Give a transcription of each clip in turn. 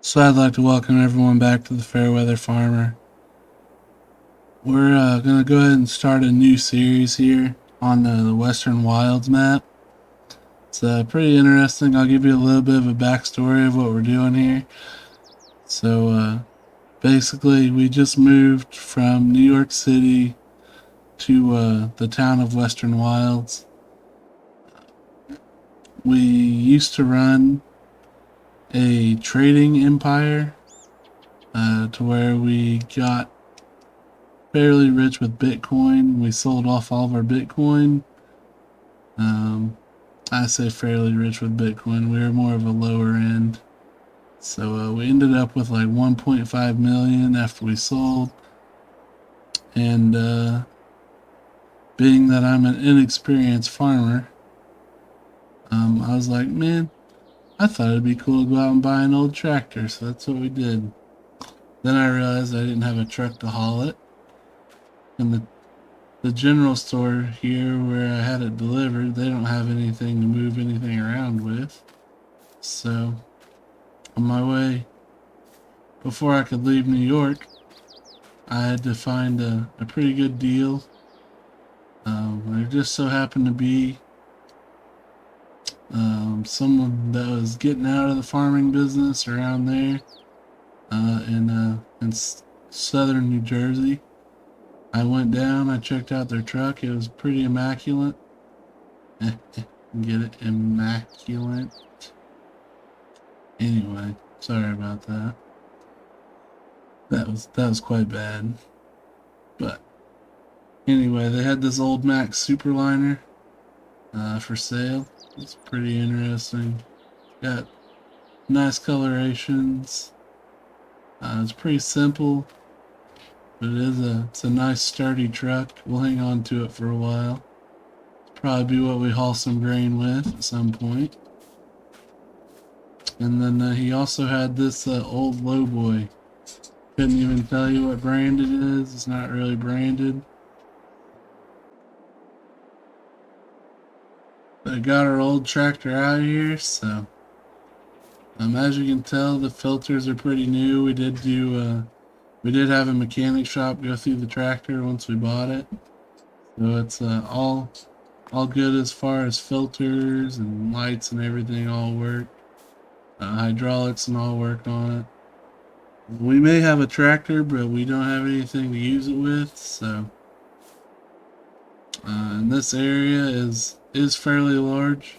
So I'd like to welcome everyone back to the Fairweather Farmer. We're going to go ahead and start a new series here on the Western Wilds map. It's pretty interesting. I'll give you a little bit of a backstory of what we're doing here. So basically, we just moved from New York City to the town of Western Wilds. We used to run a trading empire to where we got fairly rich with Bitcoin. We sold off all of our Bitcoin. I say fairly rich with Bitcoin. We were more of a lower end. So we ended up with like 1.5 million after we sold. And being that I'm an inexperienced farmer, I was like, man, I thought it'd be cool to go out and buy an old tractor. So that's what we did. Then I realized I didn't have a truck to haul it. And the general store here where I had it delivered, they don't have anything to move anything around with. So on my way, before I could leave New York, I had to find a pretty good deal. There just so happened to be someone that was getting out of the farming business around there in southern New Jersey. I went down, I checked out their truck. It was pretty immaculate. Get it? Immaculate. Anyway, sorry about that. That was quite bad. But anyway, they had this old Mack Superliner for sale. It's pretty interesting. Got nice colorations. It's pretty simple, but it's a nice sturdy truck. We'll hang on to it for a while. Probably be what we haul some grain with at some point. And then he also had this old lowboy. Couldn't even tell you what brand it is. It's not really branded. But I got our old tractor out here, so as you can tell, the filters are pretty new. We did have a mechanic shop go through the tractor once we bought it, so it's all good as far as filters and lights and everything all work. Hydraulics and all work on it. We may have a tractor, but we don't have anything to use it with, so and this area is fairly large.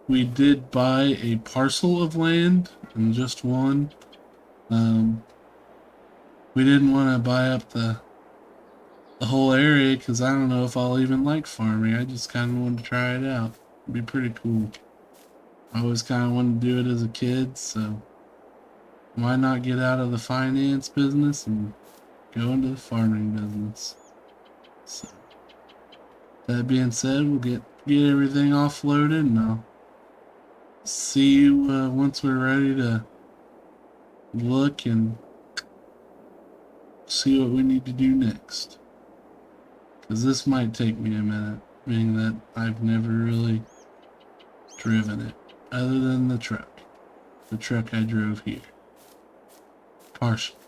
We did buy a parcel of land, and just one. We didn't want to buy up the whole area because I don't know if I'll even like farming. I just kind of wanted to try it out. It'd be pretty cool. I always kind of wanted to do it as a kid, so why not get out of the finance business and go into the farming business? So that being said, we'll get everything offloaded, and I'll see you once we're ready to look and see what we need to do next. Because this might take me a minute, being that I've never really driven it, other than the truck. The truck I drove here. Partially.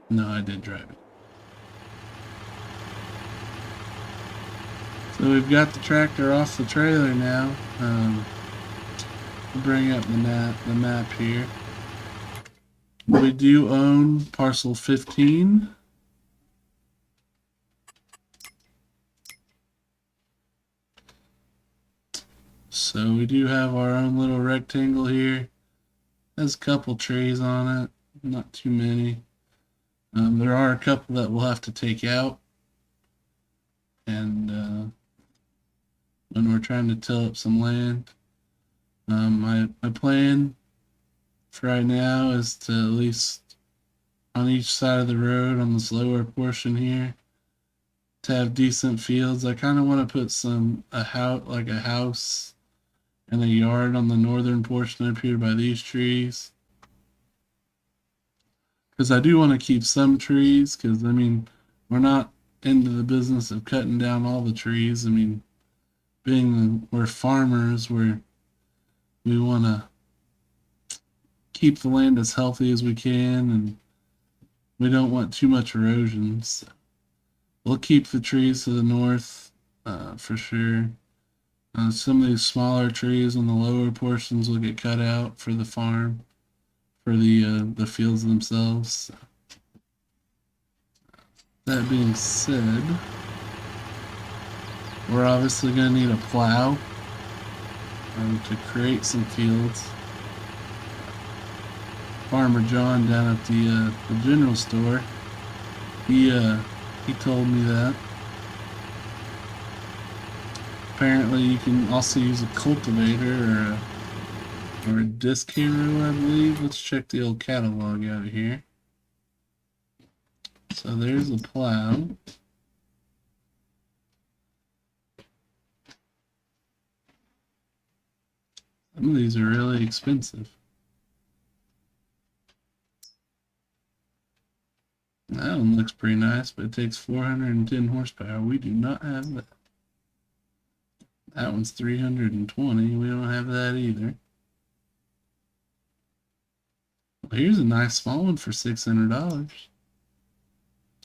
No, I did drive it. So we've got the tractor off the trailer now. Bring up the map here. We do own parcel 15. So we do have our own little rectangle here. Has a couple trees on it, not too many. There are a couple that we'll have to take out. And when we're trying to till up some land. My plan for right now is to, at least on each side of the road on this lower portion here, to have decent fields. I kind of want to put a house and a yard on the northern portion up here by these trees. Because I do want to keep some trees, because I mean, we're not into the business of cutting down all the trees. I mean, we're farmers, we want to keep the land as healthy as we can, and we don't want too much erosion. So we'll keep the trees to the north for sure. Some of these smaller trees on the lower portions will get cut out for the farm, for the fields themselves. That being said, we're obviously going to need a plow to create some fields. Farmer John down at the general store, he told me that. Apparently, you can also use a cultivator or a disc harrow, I believe. Let's check the old catalog out of here. So there's a plow. Some of these are really expensive. That one looks pretty nice, but it takes 410 horsepower. We do not have that. That one's 320. We don't have that either. Well, here's a nice small one for $600.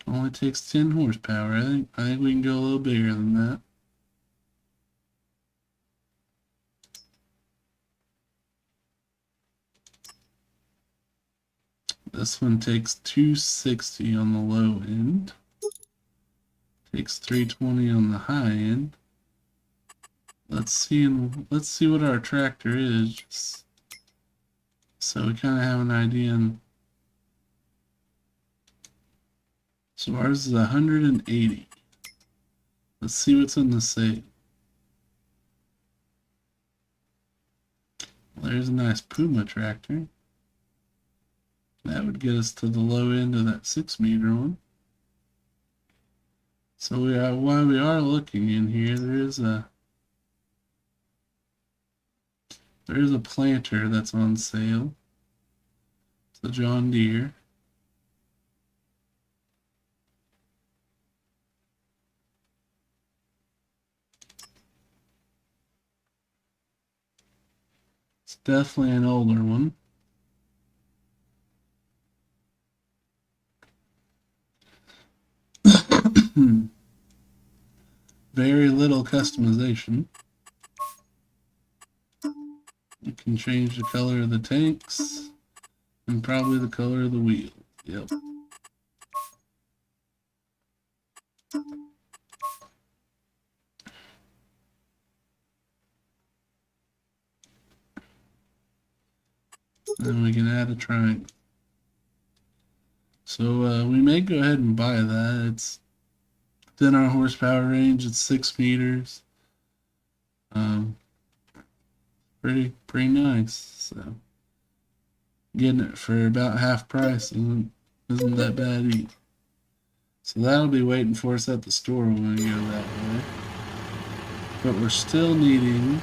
Only takes 10 horsepower. I think we can go a little bigger than that. This one takes 260 on the low end. Takes 320 on the high end. Let's see what our tractor is, so we kind of have an idea. So ours is 180. Let's see what's in the sale. Well, there's a nice Puma tractor. That would get us to the low end of that 6-meter one. So while we are looking in here, there is a planter that's on sale. It's a John Deere. It's definitely an older one. Very little customization. You can change the color of the tanks and probably the color of the wheel. Yep. And we can add a triangle. So we may go ahead and buy that. It's within our horsepower range. It's 6 meters. Pretty nice. So getting it for about half price isn't that bad either. So that'll be waiting for us at the store when we go that way. But we're still needing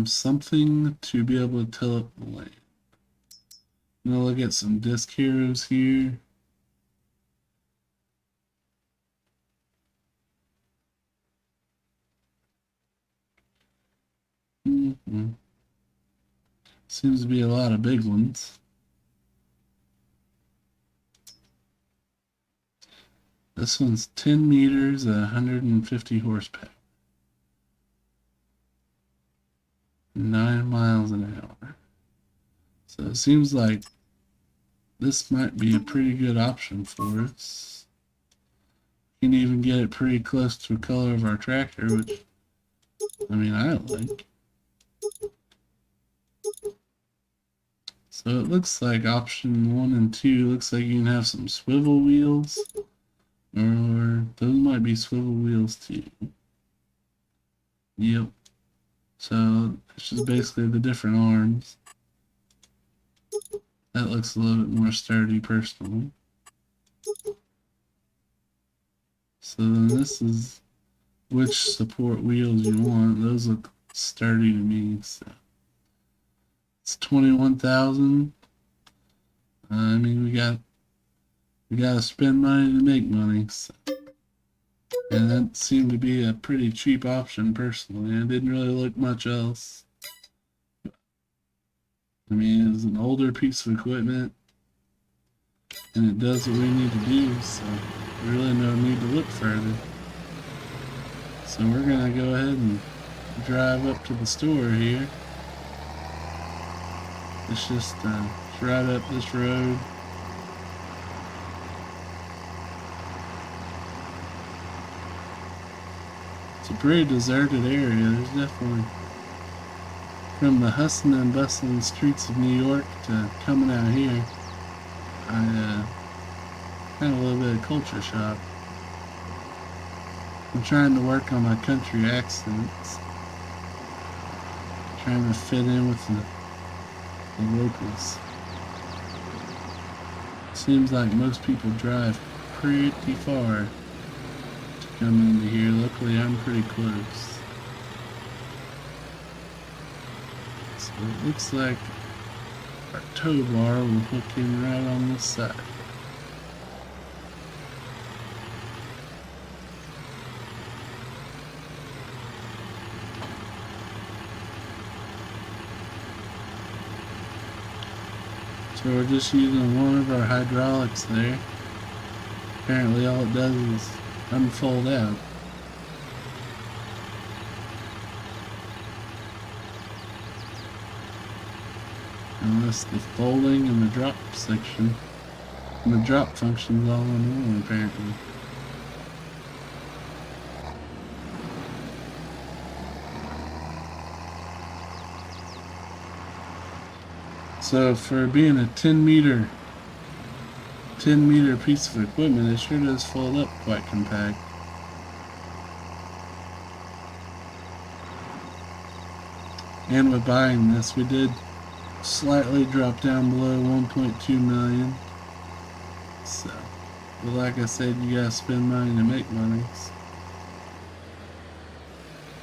something to be able to till up the land. I'm gonna look at some disc harrows here. Seems to be a lot of big ones. This one's 10 meters at 150 horsepower. 9 miles an hour. So it seems like this might be a pretty good option for us. You can even get it pretty close to the color of our tractor, which, I mean, I like. So it looks like option 1 and 2 looks like you can have some swivel wheels, or those might be swivel wheels too. Yep. So it's just basically the different arms. That looks a little bit more sturdy personally. So then this is which support wheels you want. Those look sturdy to me. So it's 21,000. I mean, we gotta spend money to make money. So And that seemed to be a pretty cheap option personally. It didn't really look much else. I mean, it's an older piece of equipment and it does what we need to do, so really no need to look further. So we're gonna go ahead and drive up to the store here. It's just right up this road. It's a pretty deserted area. There's definitely, from the hustling and bustling streets of New York to coming out here, I had a little bit of culture shock. I'm trying to work on my country accents, trying to fit in with the locals. Seems like most people drive pretty far to come into here. Luckily, I'm pretty close. So it looks like our tow bar will hook in right on this side. So we're just using one of our hydraulics there. Apparently all it does is unfold out. Unless the folding and the drop section, and the drop function's all in one apparently. So for being a 10 meter piece of equipment, it sure does fold up quite compact. And with buying this, we did slightly drop down below 1.2 million. So, but like I said, you gotta spend money to make money. So,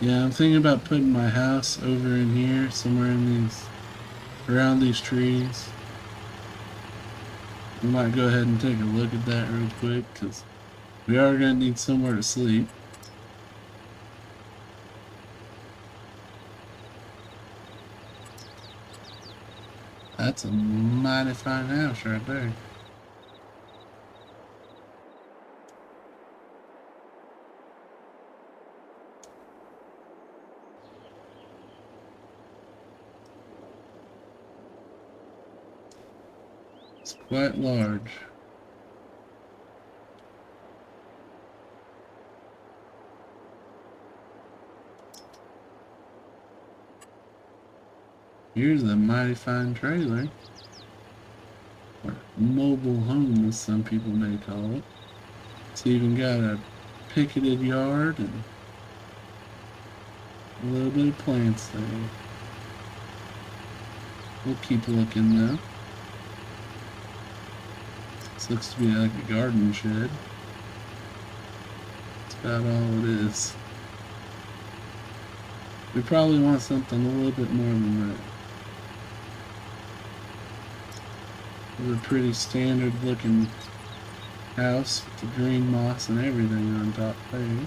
yeah, I'm thinking about putting my house over in here, somewhere in around these trees. We might go ahead and take a look at that real quick, because we are going to need somewhere to sleep. That's a mighty fine house right there. It's quite large. Here's a mighty fine trailer, or mobile home as some people may call it. It's even got a picketed yard and a little bit of plants there. We'll keep looking though. This looks to be like a garden shed. That's about all it is. We probably want something a little bit more than that. It's a pretty standard looking house with the green moss and everything on top there.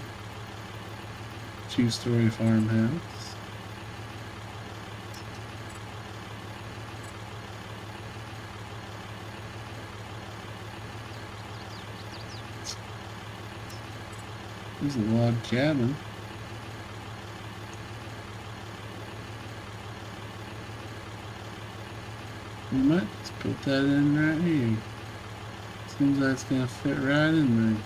2-story farmhouse. There's a log cabin. We might just put that in right here. Seems like it's gonna fit right in there.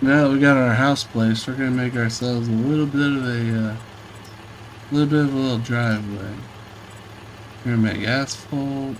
Now that we got our house placed, we're gonna make ourselves a little bit of a little driveway. We're gonna make asphalt.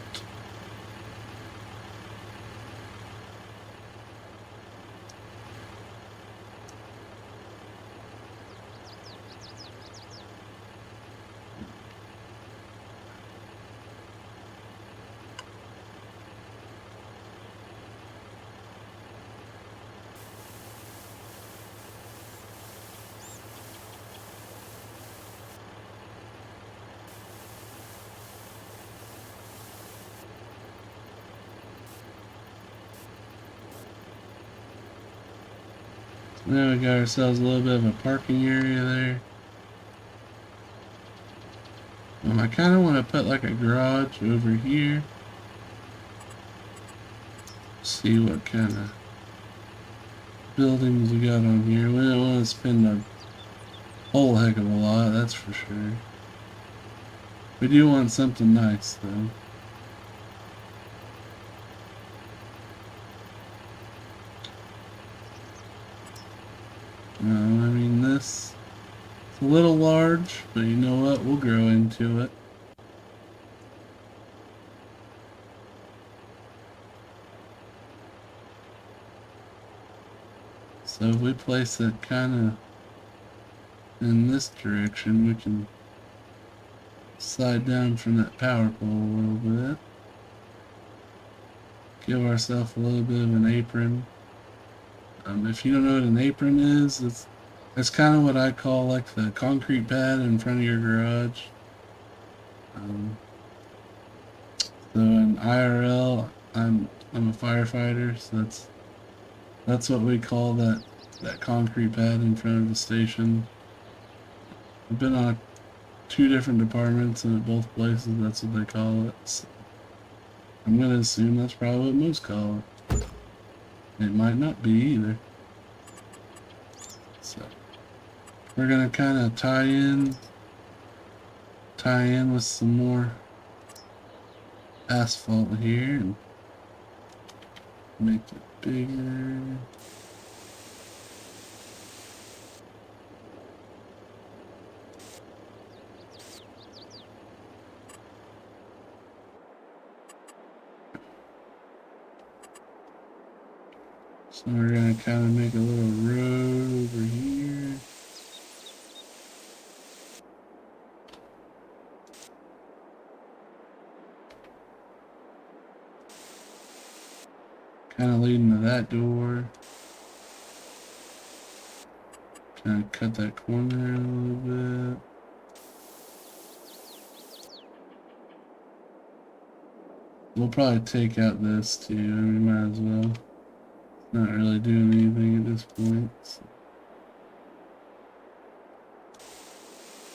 Now we got ourselves a little bit of a parking area there. I kind of want to put like a garage over here. See what kind of buildings we got on here. We don't want to spend a whole heck of a lot, that's for sure. We do want something nice though. I mean this is a little large, but you know what? We'll grow into it. So if we place it kind of in this direction, we can slide down from that power pole a little bit. Give ourselves a little bit of an apron. If you don't know what an apron is, it's kind of what I call like the concrete pad in front of your garage. So in IRL, I'm a firefighter, so that's what we call that concrete pad in front of the station. I've been on 2 different departments, and at both places that's what they call it. So I'm gonna assume that's probably what most call it. It might not be either. So we're gonna kind of tie in with some more asphalt here and make it bigger. So we're gonna kind of make a little road over here. Kind of leading to that door. Kind of cut that corner a little bit. We'll probably take out this too. I mean, might as well. Not really doing anything at this point. So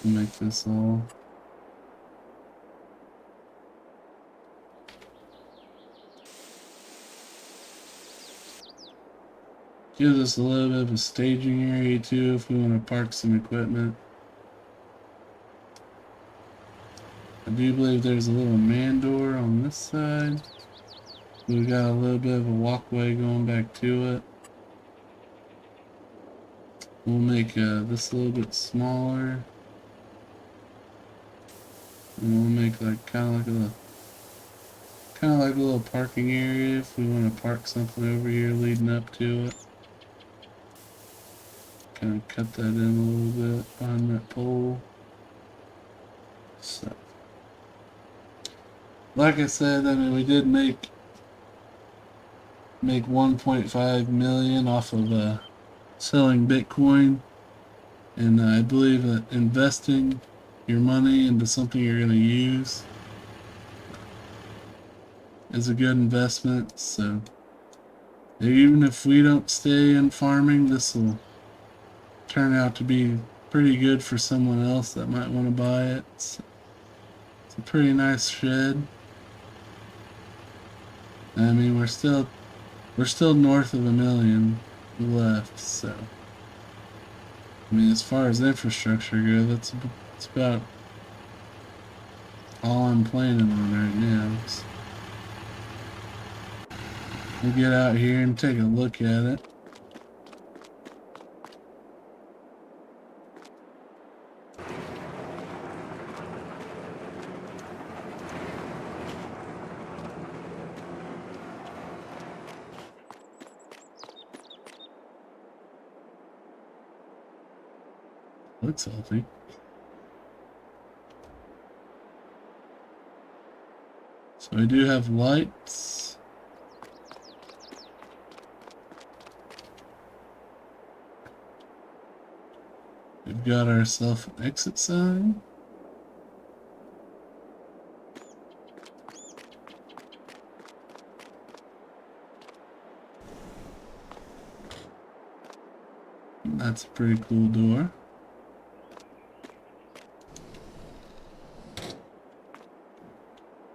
we'll make this all. Gives us a little bit of a staging area too if we want to park some equipment. I do believe there's a little man door on this side. We got a little bit of a walkway going back to it. We'll make this a little bit smaller. And we'll make like kind of like a little parking area if we want to park something over here leading up to it. Kind of cut that in a little bit behind that pole. So, like I said, I mean, we did make 1.5 million off of selling Bitcoin, and I believe that investing your money into something you're going to use is a good investment. So even if we don't stay in farming, this will turn out to be pretty good for someone else that might want to buy it. So it's a pretty nice shed. I mean, we're still north of 1 million left, so I mean, as far as infrastructure goes, that's about all I'm planning on right now. So we'll get out here and take a look at it. Looks healthy. So we do have lights. We've got ourselves an exit sign. That's a pretty cool door.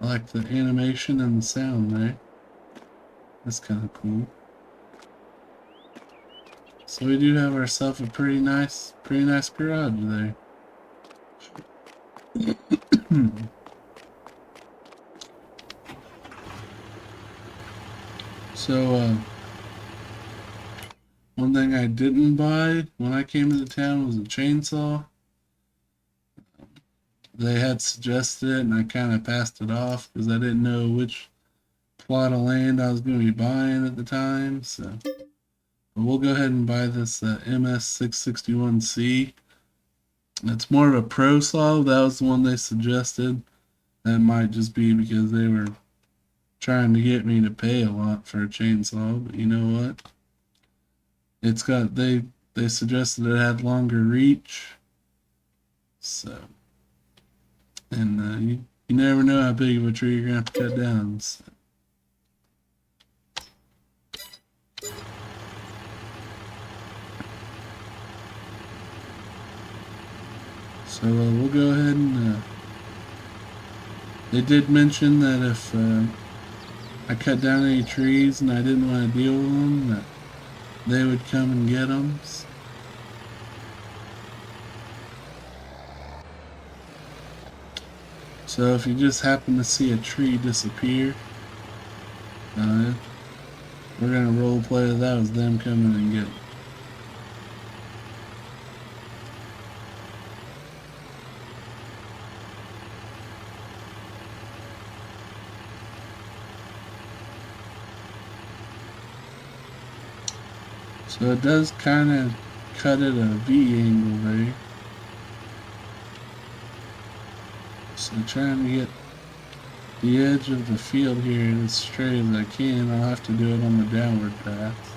I like the animation and the sound there. That's kind of cool. So we do have ourselves a pretty nice garage there. So, one thing I didn't buy when I came into town was a chainsaw. They had suggested it and I kind of passed it off because I didn't know which plot of land I was going to be buying at the time. So, but we'll go ahead and buy this MS661C. It's more of a pro saw. That was the one they suggested. That might just be because they were trying to get me to pay a lot for a chainsaw, but you know what? It's got they suggested it had longer reach. So, and you never know how big of a tree you're gonna have to cut down. So we'll go ahead and they did mention that if I cut down any trees and I didn't want to deal with them, that they would come and get them. So if you just happen to see a tree disappear, we're gonna role play that as them coming and getting. So it does kind of cut at a V angle there. So trying to get the edge of the field here as straight as I can, I'll have to do it on the downward path.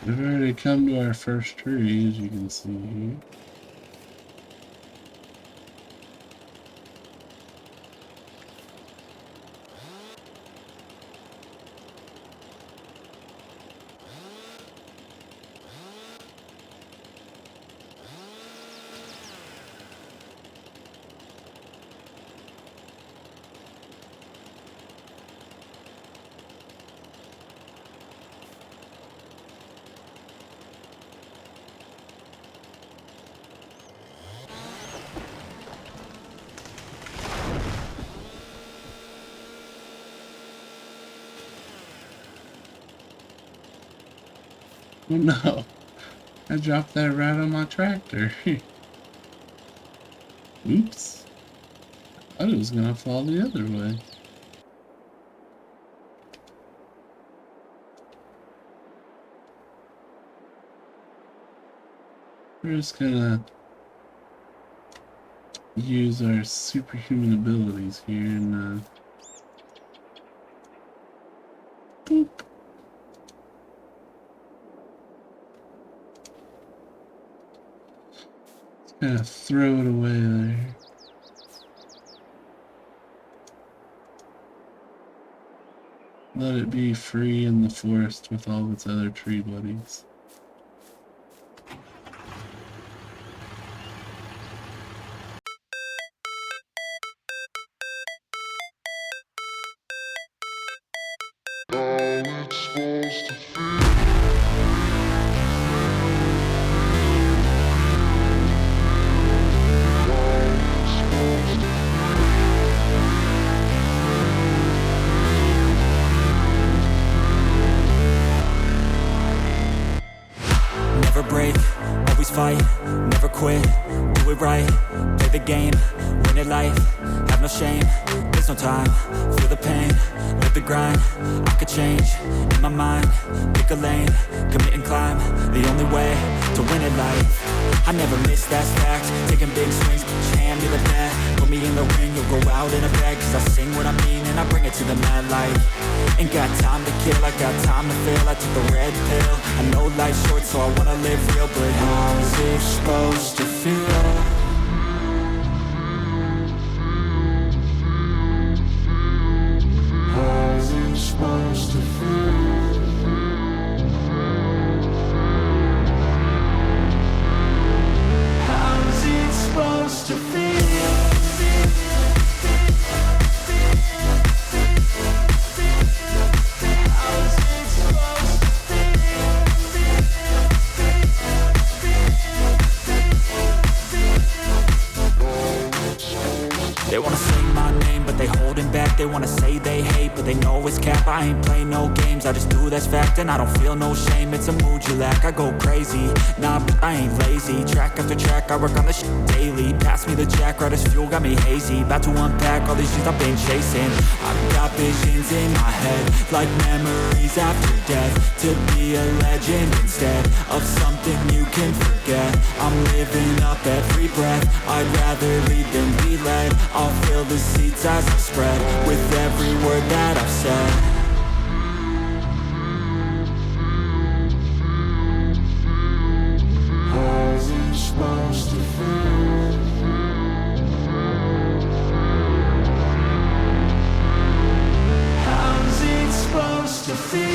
We've already come to our first tree, as you can see here. Oh no, I dropped that right on my tractor. Oops. I thought it was gonna fall the other way. We're just gonna use our superhuman abilities here and boop. Just kind of throw it away there. Let it be free in the forest with all its other tree buddies. Never break, always fight, never quit, do it right, play the game, win it life, have no shame, there's no time. Feel the pain, live the grind. I could change, in my mind. Pick a lane, commit and climb. The only way to win at life. I never miss, that's fact. Taking big swings, hand me the bat. Put me in the ring, you'll go out in a bag. Cause I sing what I mean and I bring it to the mad light. Ain't got time to kill, I got time to feel. I took the red pill, I know life's short so I wanna live real. But how's it supposed to feel? Supposed to feel. How's it supposed to feel? How's it supposed to feel? They wanna say my name, but they holding back. They wanna say they hate, but they know it's cap. I ain't play no games, I just do that's fact. And I don't feel no shame, it's a mood you lack. I go crazy, nah, but I ain't lazy. Track after track, I work on this shit daily. Pass me the jack, right as fuel, got me hazy. About to unpack all these things I've been chasing. I've got visions in my head, like memories after death. To be a legend instead of something you can forget. I'm living up every breath, I'd rather lead than be led. I'll fill the seats as I spread, with every word that I've said. How's it supposed to feel? How's it supposed to feel?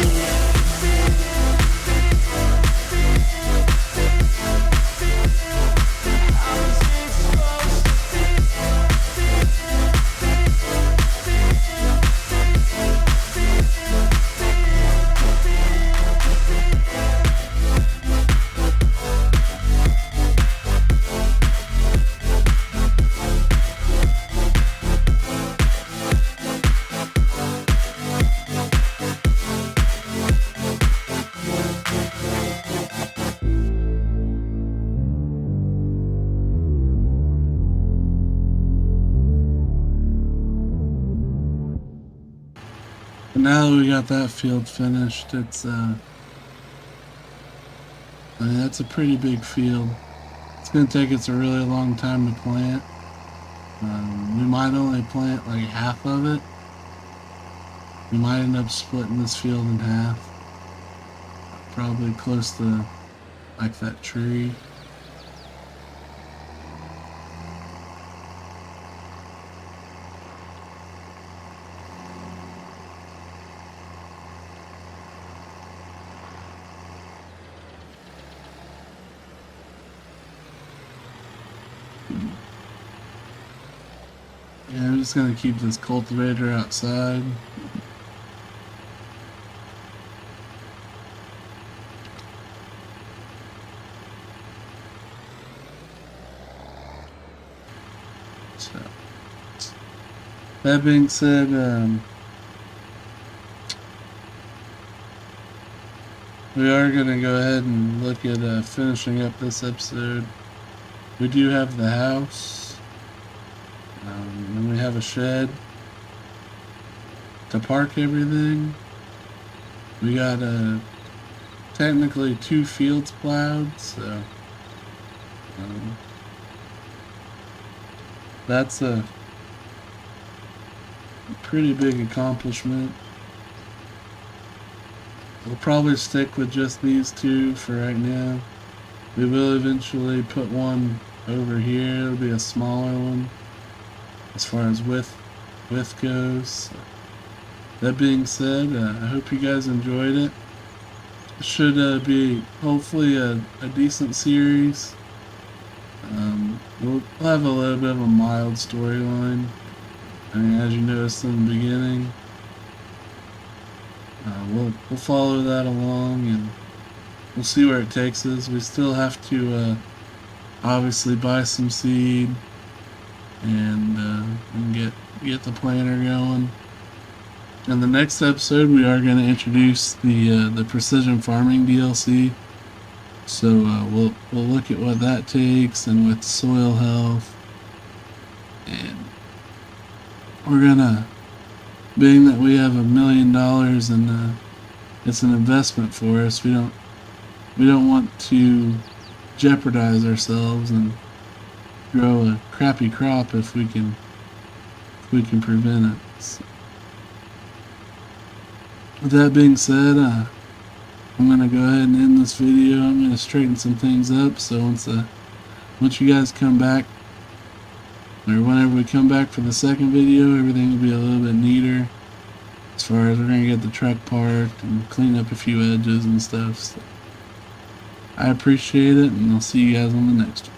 Now that we got that field finished, it's I mean, that's a pretty big field. It's gonna take us a really long time to plant. We might only plant like half of it. We might end up splitting this field in half. Probably close to like that tree. Yeah, I'm just gonna keep this cultivator outside. So, that being said, we are gonna go ahead and look at finishing up this episode. We do have the house. And we have a shed to park everything. We got technically 2 fields plowed, so that's a pretty big accomplishment. We'll probably stick with just these 2 for right now. We will eventually put one over here. It'll be a smaller one as far as width goes. That being said, I hope you guys enjoyed it. It should be hopefully a decent series. We'll have a little bit of a mild storyline. I mean, as you noticed in the beginning, we'll follow that along and we'll see where it takes us. We still have to obviously buy some seed and get the planter going. In the next episode, we are going to introduce the precision farming DLC. So we'll look at what that takes and with soil health, and we're gonna, being that we have $1 million and it's an investment for us, we don't want to jeopardize ourselves and grow a crappy crop if we can prevent it. So, with that being said, I'm gonna go ahead and end this video. I'm gonna straighten some things up, so once you guys come back, or whenever we come back for the second video, everything will be a little bit neater as far as we're gonna get the truck parked and clean up a few edges and stuff. So I appreciate it, and I'll see you guys on the next one.